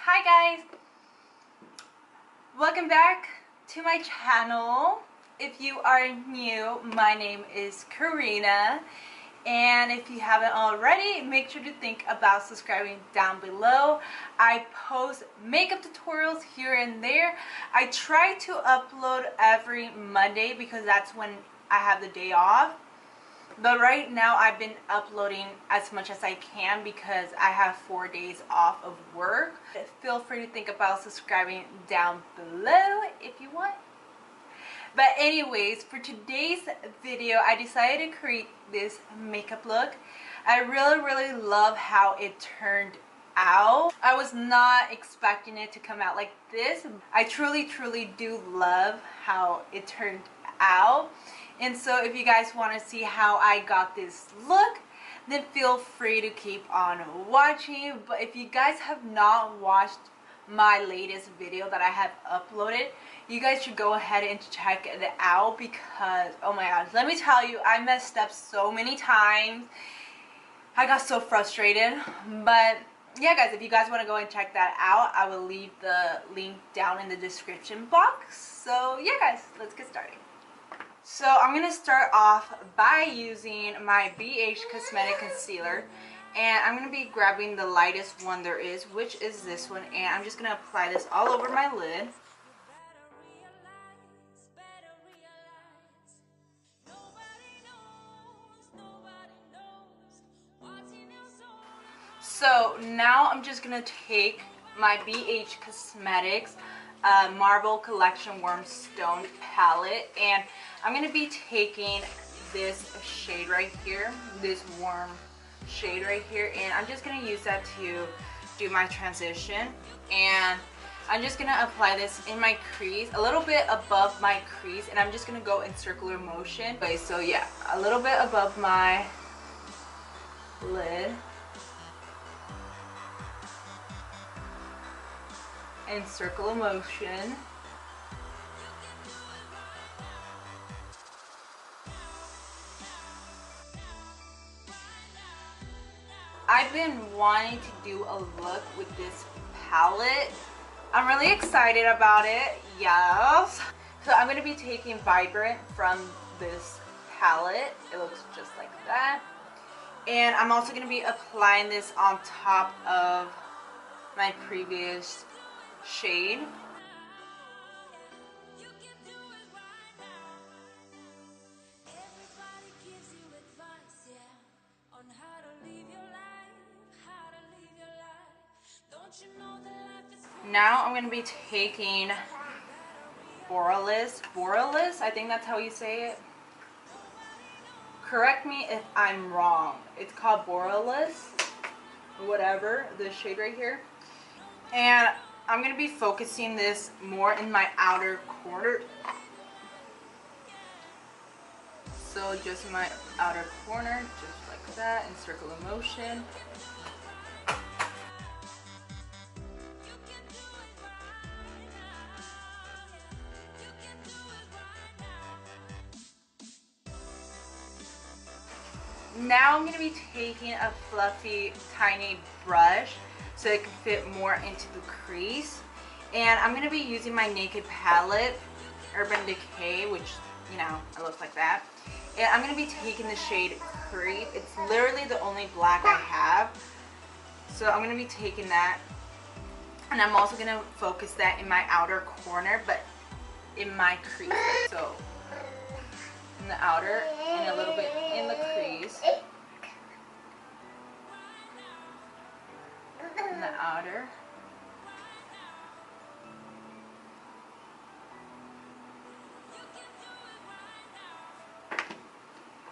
Hi guys! Welcome back to my channel. If you are new, my name is Karina, and if you haven't already, make sure to think about subscribing down below. I post makeup tutorials here and there. I try to upload every Monday because that's when I have the day off. But right now I've been uploading as much as I can because I have 4 days off of work. Feel free to think about subscribing down below if you want. But anyways, for today's video, I decided to create this makeup look. I really love how it turned out. I was not expecting it to come out like this. I truly do love how it turned out. And so if you guys want to see how I got this look, then feel free to keep on watching. But if you guys have not watched my latest video that I have uploaded, you guys should go ahead and check it out because, oh my gosh, let me tell you, I messed up so many times. I got so frustrated. But yeah guys, if you guys want to go and check that out, I will leave the link down in the description box. So yeah guys, let's get started. So I'm going to start off by using my BH Cosmetic Concealer, and I'm going to be grabbing the lightest one there is, which is this one, and I'm just going to apply this all over my lid. So now I'm just going to take my BH Cosmetics Marble Collection Warm Stone palette, and I'm going to be taking this shade right here, this warm shade right here, and I'm just going to use that to do my transition. And I'm just going to apply this in my crease, a little bit above my crease, and I'm just going to go in circular motion. Okay, so yeah, a little bit above my lid. In circular motion. I've been wanting to do a look with this palette. I'm really excited about it, yes. So I'm going to be taking Vibrant from this palette. It looks just like that. And I'm also going to be applying this on top of my previous shade. Now I'm going to be taking Borealis, I think that's how you say it. Correct me if I'm wrong. It's called Borealis, whatever, this shade right here. And I'm going to be focusing this more in my outer corner. So just my outer corner, just like that, in circular motion. Now I'm going to be taking a fluffy, tiny brush so it can fit more into the crease. And I'm going to be using my Naked palette, Urban Decay, which, you know, it looks like that. And I'm going to be taking the shade Creep. It's literally the only black I have. So I'm going to be taking that. And I'm also going to focus that in my outer corner, but in my crease. So in the outer and a little bit in the crease. In the outer.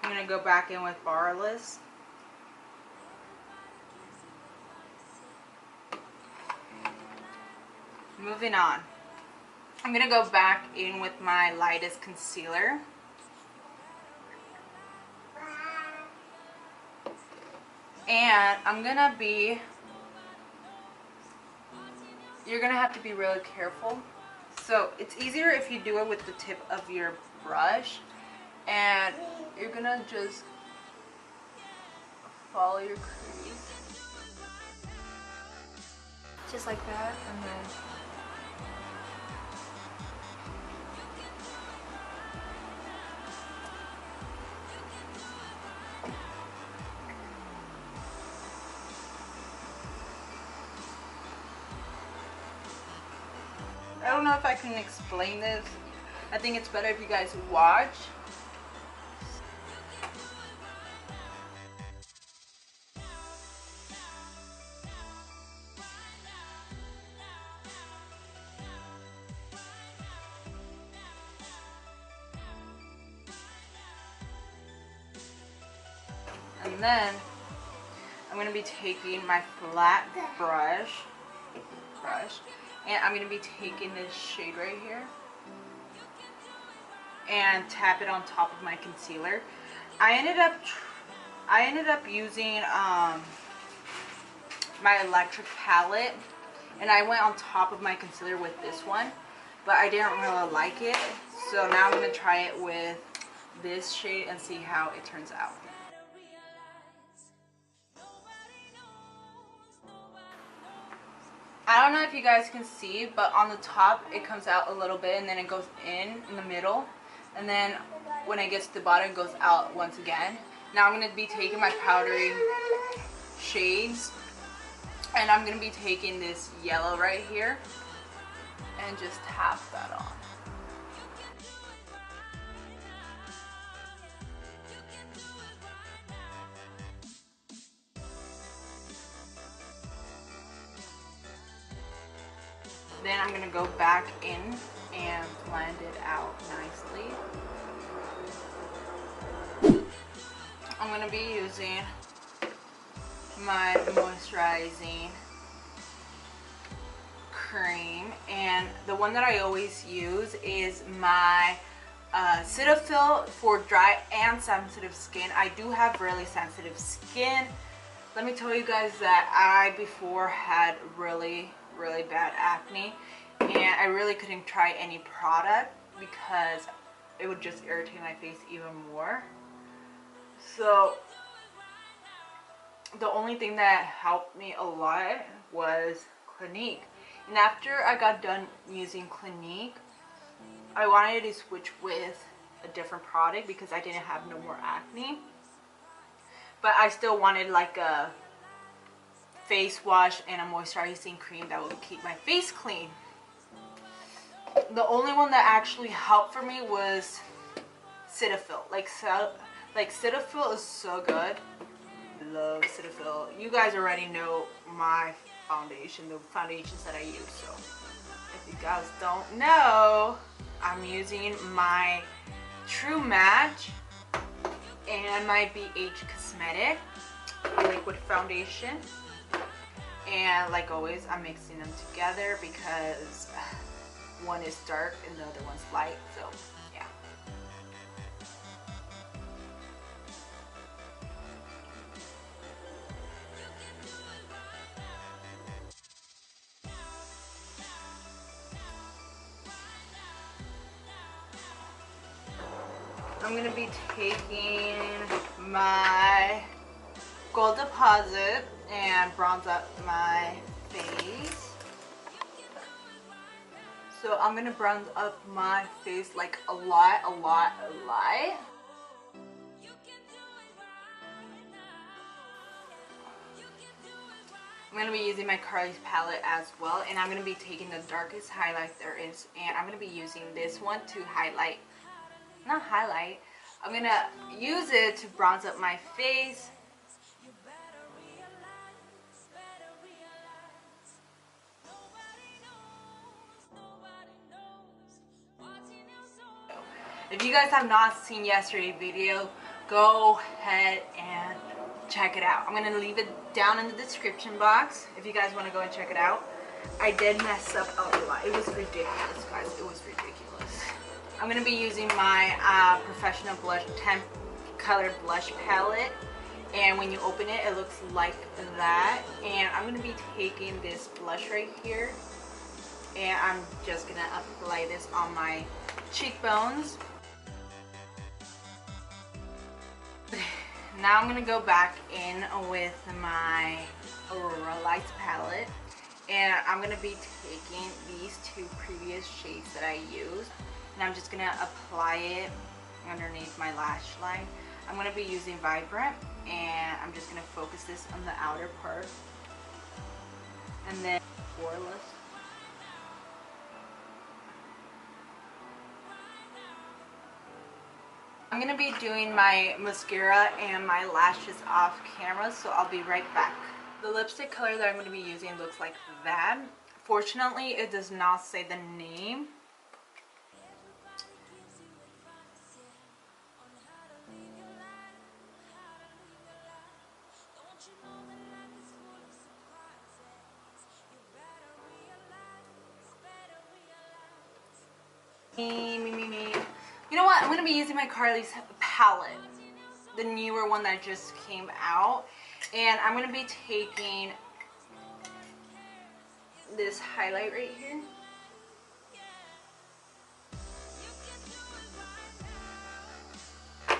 I'm going to go back in with Borealis. Moving on. I'm going to go back in with my lightest concealer. And I'm going to be, you're going to have to be really careful. So it's easier if you do it with the tip of your brush. And you're going to just follow your crease. Just like that, and then I don't know if I can explain this. I think it's better if you guys watch. And then I'm going to be taking my flat brush, and I'm going to be taking this shade right here and tap it on top of my concealer. I ended up using my electric palette, and I went on top of my concealer with this one, but I didn't really like it, so now I'm going to try it with this shade and see how it turns out. I don't know if you guys can see, but on the top it comes out a little bit and then it goes in the middle, and then when it gets to the bottom it goes out once again. Now I'm going to be taking my powdery shades, and I'm going to be taking this yellow right here and just tap that on. Then I'm going to go back in and blend it out nicely. I'm going to be using my moisturizing cream, and the one that I always use is my Cetaphil for dry and sensitive skin. I do have really sensitive skin. Let me tell you guys that I before had really bad acne, and I really couldn't try any product because it would just irritate my face even more. So the only thing that helped me a lot was Clinique, and after I got done using Clinique, I wanted to switch with a different product because I didn't have no more acne, but I still wanted like a face wash and a moisturizing cream that would keep my face clean. The only one that actually helped for me was Cetaphil. Like Cetaphil is so good. Love Cetaphil. You guys already know my foundation, the foundations that I use. So if you guys don't know, I'm using my True Match and my BHcosmetics liquid foundation. And like always, I'm mixing them together because one is dark and the other one's light, so yeah. I'm going to be taking my Gold Deposit and bronze up my face. So I'm going to bronze up my face like a lot. I'm going to be using my Carly's palette as well, and I'm going to be taking the darkest highlight there is, and I'm going to be using this one to highlight, I'm going to use it to bronze up my face. If you guys have not seen yesterday's video, go ahead and check it out. I'm going to leave it down in the description box if you guys want to go and check it out. I did mess up a lot. It was ridiculous, guys. It was ridiculous. I'm going to be using my Professional Blush 10 color blush palette. And when you open it, it looks like that. And I'm going to be taking this blush right here. And I'm just going to apply this on my cheekbones. Now I'm going to go back in with my Aurora Lights palette, and and I'm going to be taking these two previous shades that I used, and I'm just going to apply it underneath my lash line. I'm going to be using Vibrant, and I'm just going to focus this on the outer part, and then Poreless. I'm going to be doing my mascara and my lashes off camera, so I'll be right back. The lipstick color that I'm going to be using looks like that. Fortunately, it does not say the name. Me. You know what? I'm going to be using my Carly's palette, the newer one that just came out. And I'm going to be taking this highlight right here.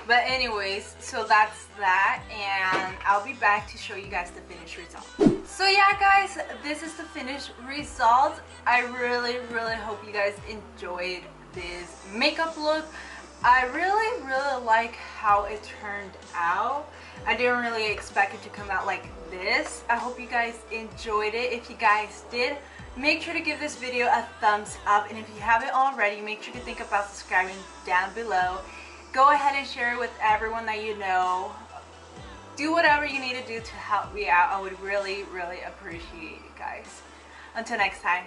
But anyways, so that's that, and I'll be back to show you guys the finished result. So yeah guys, this is the finished result. I really hope you guys enjoyed this makeup look. I really like how it turned out. I didn't really expect it to come out like this. I hope you guys enjoyed it. If you guys did, make sure to give this video a thumbs up, and if you haven't already, make sure to think about subscribing down below. Go ahead and share it with everyone that you know. Do whatever you need to do to help me out. I would really appreciate it, guys. Until next time.